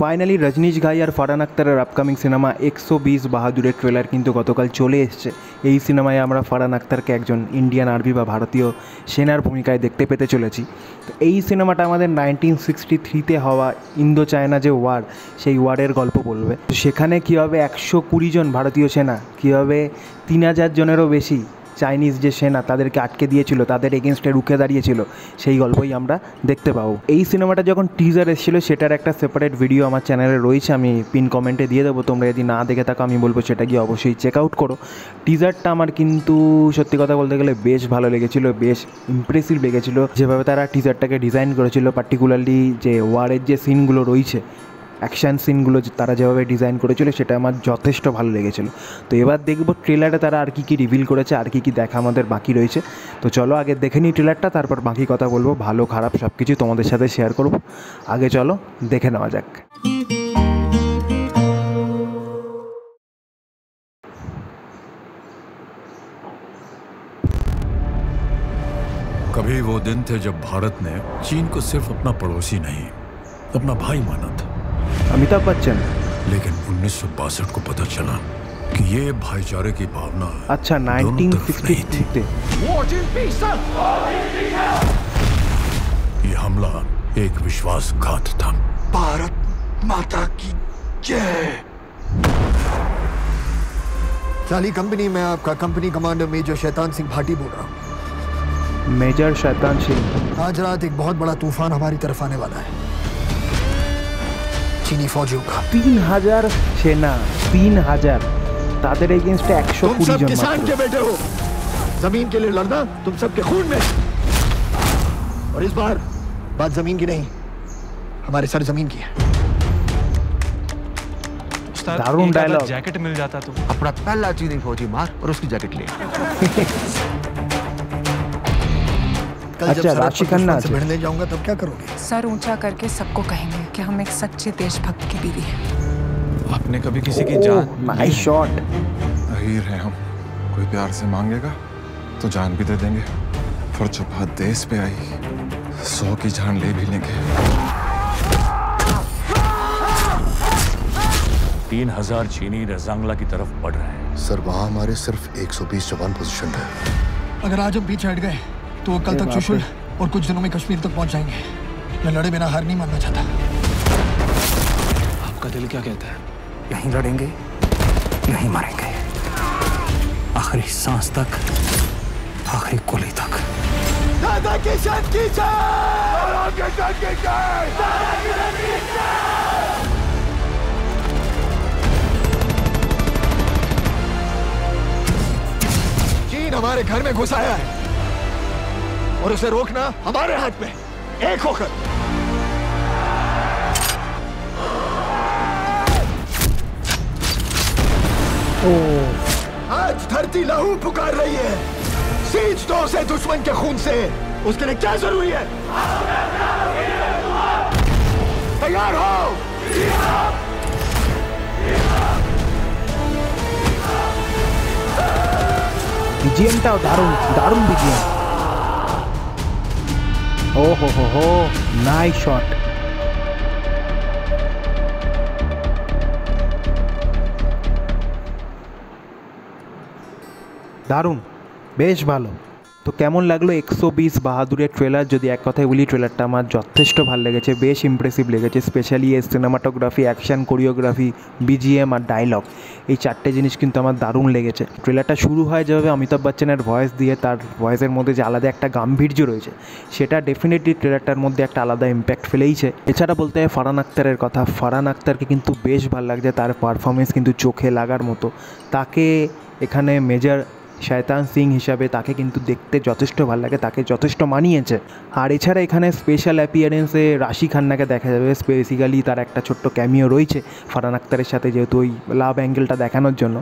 Finally Rajneesh ঘাই আর Farhan আখতারের upcoming cinema 120 বাহাদুরের trailer কিন্তু গতকাল চলে এসছে। এই সিনেমায় আমরা ফারহান আখতারকে একজন ইন্ডিয়ান আর্মি বা ভারতীয় সেনার ভূমিকায় দেখতে পেতে চলেছি। তো এই সিনেমাটা আমাদের 1963-তে হওয়া ইন্দো চায়না যে ওয়ার, সেই ওয়ারের গল্প বলবে। সেখানে কীভাবে 120 জন ভারতীয় সেনা, কীভাবে 3000 জনেরও বেশি চাইনিজ যে সেনা তাদেরকে আটকে দিয়েছিল, তাদের এগেনস্টে রুখে দাঁড়িয়েছিল, সেই গল্পই আমরা দেখতে পাবো। এই সিনেমাটা যখন টিজার এসেছিলো সেটার একটা সেপারেট ভিডিও আমার চ্যানেলে রয়েছে, আমি পিন কমেন্টে দিয়ে দেবো। তোমরা যদি না দেখে থাকো আমি বলবো সেটা গিয়ে অবশ্যই চেক আউট করো। টিজারটা আমার কিন্তু সত্যি কথা বলতে গেলে বেশ ভালো লেগেছিলো, বেশ ইমপ্রেসিভ লেগেছিলো যেভাবে তারা টিজারটাকে ডিজাইন করেছিল। পার্টিকুলারলি যে ওয়ারের যে সিনগুলো রয়েছে, অ্যাকশান সিনগুলো তারা যেভাবে ডিজাইন করেছিল সেটা আমার যথেষ্ট ভালো লেগেছিলো। তো এবার দেখবো ট্রেলারে তারা আর কী রিভিল করেছে, আর কী দেখা আমাদের বাকি রয়েছে। তো চলো আগে দেখে নিই ট্রেলারটা, তারপর বাকি কথা বলবো, ভালো খারাপ সব কিছু তোমাদের সাথে শেয়ার করবো। আগে চলো দেখে নেওয়া যাক। कभी वो दिन थे जब भारत ने चीन को सिर्फ अपना पड़ोसी नहीं, अपना भाई माना था। अमिताभ बच्चन। लेकिन 1962 को पता चला कि ये भाईचारे की भावना अच्छा 1963 ये हमला एक विश्वासघात था। भारत माता की जय। चाली कंपनी में आपका company commander major Shaitan Singh Bhati बोल रहा हूँ। मेजर शैतान सिंह, आज रात एक बहुत बड़ा तूफान हमारी तरफ आने वाला है, चीनी फौजियों का। 3000 सेना, 3000 ताদের एगेंस्ट 120 तुम सब जन किसान के बेटे हो, जमीन के लिए लड़ना तुम सबके खून में। और इस बार बात जमीन की नहीं, हमारे सर जमीन की है। दारुण डायलॉग। जैकेट मिल जाता तो अपना पहला चीनी फौजी मार और उसकी जैकेट ले। अच्छा राशि खन्ना से भिड़ने जाऊंगा तब क्या करोगे? सर ऊंचा करके सबको कहेंगे कि हम एक सच्चे देशभक्त की बीवी हैं। आपने कभी किसी की जान? Nice shot. अहीर है हम, कोई प्यार से मांगेगा तो जान भी दे देंगे, पर जब बात देश पे आई 100 की जान ले भी लेंगे। 3000 चीनी रजांगला की तरफ बढ़ रहे हैं। सर वहाँ हमारे सिर्फ 120 जवान पोजीशन है। अगर आज हम पीछे हट गए तो कल तक चुशुल और कुछ दिनों में कश्मीर तक पहुंच जाएंगे। मैं लड़े बिना हार नहीं मानना चाहता। आपका दिल क्या कहता है? यहीं लड़ेंगे, यहीं मरेंगे, आखिरी सांस तक, आखिरी गोली तक। दादा की शान की जय। चीन हमारे घर में घुस आया है और उसे रोकना हमारे हाथ में, एक होकर। आज धरती लहू पुकार रही है, सींच दो उसे दुश्मन के खून से। उसके लिए क्या जरूरी है? तैयार हो। বিজিএমটাও দারুণ, দারুণ বিজিএম। ও হো নাইস শট। দারুণ, বেশ ভালো। তো কেমন লাগলো 120 বাহাদুরের ট্রেলার? যদি এক কথায় বলি, ট্রেলারটা আমার যথেষ্ট ভালো লেগেছে, বেশ ইমপ্রেসিভ লেগেছে। স্পেশালি এর সিনেমাটোগ্রাফি, অ্যাকশান, কোরিওগ্রাফি, বিজিএম আর ডায়লগ, এই চারটে জিনিস কিন্তু আমার দারুণ লেগেছে। ট্রেলারটা শুরু হয় যেভাবে অমিতাভ বচ্চনের ভয়েস দিয়ে, তার ভয়েসের মধ্যে যে আলাদা একটা গাম্ভীর্য রয়েছে, সেটা ডেফিনেটলি ট্রেলারটার মধ্যে একটা আলাদা ইম্প্যাক্ট ফেলেইছে। এছাড়া বলতে হয় ফারহান আখতারের কথা। ফারহান আখতারকে কিন্তু বেশ ভালো লাগছে, তার পারফরমেন্স কিন্তু চোখে লাগার মতো। তাকে এখানে মেজর শয়তান সিং হিসাবে তাকে কিন্তু দেখতে যথেষ্ট ভালো লাগে, তাকে যথেষ্ট মানিয়েছে। আর এছাড়া এখানে স্পেশাল অ্যাপিয়ারেন্সে রাশি খান্নাকে দেখা যাবে। বেসিক্যালি তার একটা ছোট্ট ক্যামিও রয়েছে ফারহান আখতারের সাথে, যেহেতু ওই লাভ অ্যাঙ্গেলটা দেখানোর জন্য।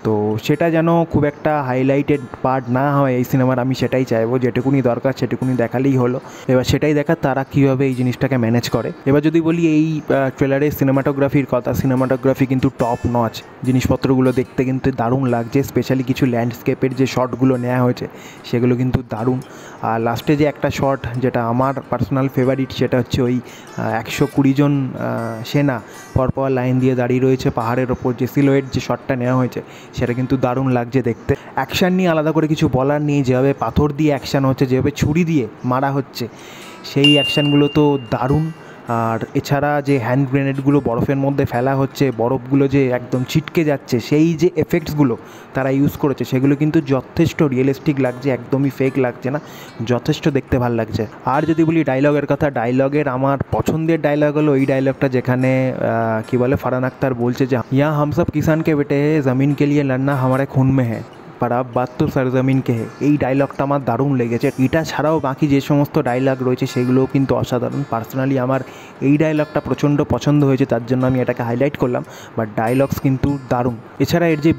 তো সেটা যেন খুব একটা হাইলাইটেড পার্ট না হয় এই সিনেমার, আমি সেটাই চাইবো। যেটুকুনি দরকার সেটুকুনি দেখালেই হলো। এবার সেটাই দেখার তারা কীভাবে এই জিনিসটাকে ম্যানেজ করে। এবার যদি বলি এই ট্রেলারের সিনেমাটোগ্রাফির কথা, সিনেমাটোগ্রাফি কিন্তু টপ নচ। জিনিসপত্রগুলো দেখতে কিন্তু দারুণ লাগছে, স্পেশালি কিছু ল্যান্ডস্কেপের টাইপের যে শটগুলো নেওয়া হয়েছে সেগুলো কিন্তু দারুণ। আর লাস্টে যে একটা শট যেটা আমার পার্সোনাল ফেভারিট, সেটা হচ্ছে ওই 120 জন সেনা পরপর লাইন দিয়ে দাঁড়িয়ে রয়েছে পাহাড়ের ওপর, যে সিলোয়েট যে শটটা নেওয়া হয়েছে সেটা কিন্তু দারুণ লাগছে দেখতে। অ্যাকশান নিয়ে আলাদা করে কিছু বলার নেই, যেভাবে পাথর দিয়ে অ্যাকশান হচ্ছে, যেভাবে ছুরি দিয়ে মারা হচ্ছে, সেই অ্যাকশানগুলো তো দারুণ। আর এছাড়া যে হ্যান্ড গ্রেনেডগুলো বরফের মধ্যে ফেলা হচ্ছে, বরফগুলো যে একদম ছিটকে যাচ্ছে, সেই যে এফেক্টসগুলো তারা ইউজ করেছে সেগুলো কিন্তু যথেষ্ট রিয়েলিস্টিক লাগছে, একদমই ফেক লাগছে না, যথেষ্ট দেখতে ভালো লাগছে। আর যদি বলি ডায়লগের কথা, ডায়লগের আমার পছন্দের ডায়লগ হলো ওই ডায়লগটা যেখানে কি বলে ফারহান আখতার বলছে যে ইয়া হাম সব কিষান কে বেটে হে, জমিন কে লিয়ে লড়না হামারে খুন মে হ্যাঁ, पर अब बात तो सरजमीन के है। এই ডায়লগটা আমার দারুণ লেগেছে। এটা ছাড়াও বাকি যে সমস্ত ডায়লগ রয়েছে সেগুলোও কিন্তু অসাধারণ। পার্সোনালি আমার এই ডায়লগটা প্রচণ্ড পছন্দ হয়েছে, তার জন্য আমি এটাকে হাইলাইট করলাম, বাট ডায়লগস কিন্তু দারুণ। এছাড়া এর যে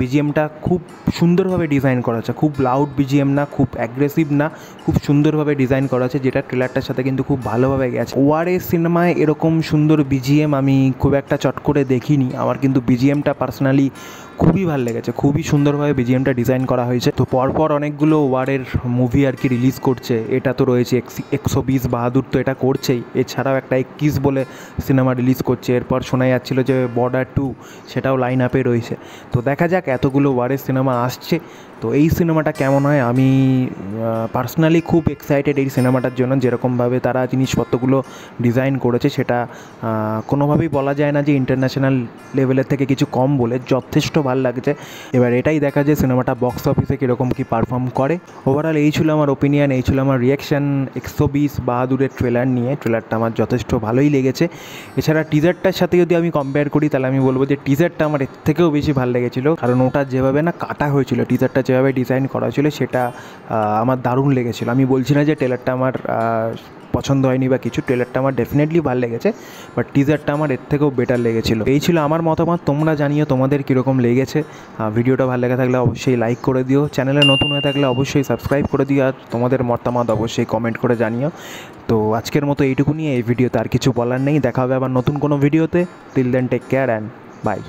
বিজিএমটা খুব সুন্দরভাবে ডিজাইন করা আছে, খুব লাউড বিজিএম না, খুব অ্যাগ্রেসিভ না, খুব সুন্দরভাবে ডিজাইন করা আছে, যেটা ট্রেলারটার সাথে কিন্তু খুব ভালোভাবে গেছে। ওয়ারের সিনেমায় এরকম সুন্দর বিজিএম আমি খুব একটা চট করে দেখিনি। আমার কিন্তু বিজিএমটা পার্সোনালি খুবই ভালো লেগেছে, খুবই সুন্দরভাবে বিজিএমটা ডিজাইন করা হয়েছে। তো পরপর অনেকগুলো ওয়ারের মুভি আর কি রিলিজ করছে। এটা তো রয়েছে 120 বাহাদুর, তো এটা করছেই। এছাড়াও একটা 21 বলে সিনেমা রিলিজ করছে। এরপর শোনা যাচ্ছিলো যে বর্ডার 2 সেটাও লাইন আপে রয়েছে। তো দেখা যাক, এতগুলো ওয়ারের সিনেমা আসছে, তো এই সিনেমাটা কেমন হয়। আমি পার্সোনালি খুব এক্সাইটেড এই সিনেমাটার জন্য। যেরকমভাবে তারা জিনিসপত্রগুলো ডিজাইন করেছে সেটা কোনোভাবেই বলা যায় না যে ইন্টারন্যাশনাল লেভেলের থেকে কিছু কম বলে, যথেষ্ট ভালো লাগছে। এবার এটাই দেখা যায় সিনেমাটা বক্স অফিসে কীরকম কী পারফর্ম করে। ওভারঅল এই ছিল আমার ওপিনিয়ন, এই ছিল আমার রিয়াকশান 120 বাহাদুরের ট্রেলার নিয়ে। ট্রেলারটা আমার যথেষ্ট ভালোই লেগেছে। এছাড়া টিজারটার সাথে যদি আমি কম্পেয়ার করি তাহলে আমি বলবো যে টিজারটা আমার এর থেকেও বেশি ভালো লেগেছিলো, কারণ ওটা যেভাবে না কাটা হয়েছিল, টিজারটা যেভাবে ডিজাইন করা ছিল সেটা আমার দারুণ লেগেছিলো। আমি বলছি না যে ট্রেলারটা আমার পছন্দ হয়নি বা কিছু, ট্রেলারটা আমার ডেফিনেটলি ভালো লেগেছে, বাট টিজারটা আমার এর থেকেও বেটার লেগেছিলো। এই ছিল আমার মতামত, তোমরা জানিও তোমাদের কীরকম লেগেছে। ভিডিওটা ভালো লেগে থাকলে অবশ্যই লাইক করে দিও, চ্যানেলে নতুন হয়ে থাকলে অবশ্যই সাবস্ক্রাইব করে দিও, আর তোমাদের মতামত অবশ্যই কমেন্ট করে জানিও। তো আজকের মতো এইটুকু নিয়ে এই ভিডিওতে আর কিছু বলার নেই। দেখা হবে আবার নতুন কোনো ভিডিওতে। Till then take care and by.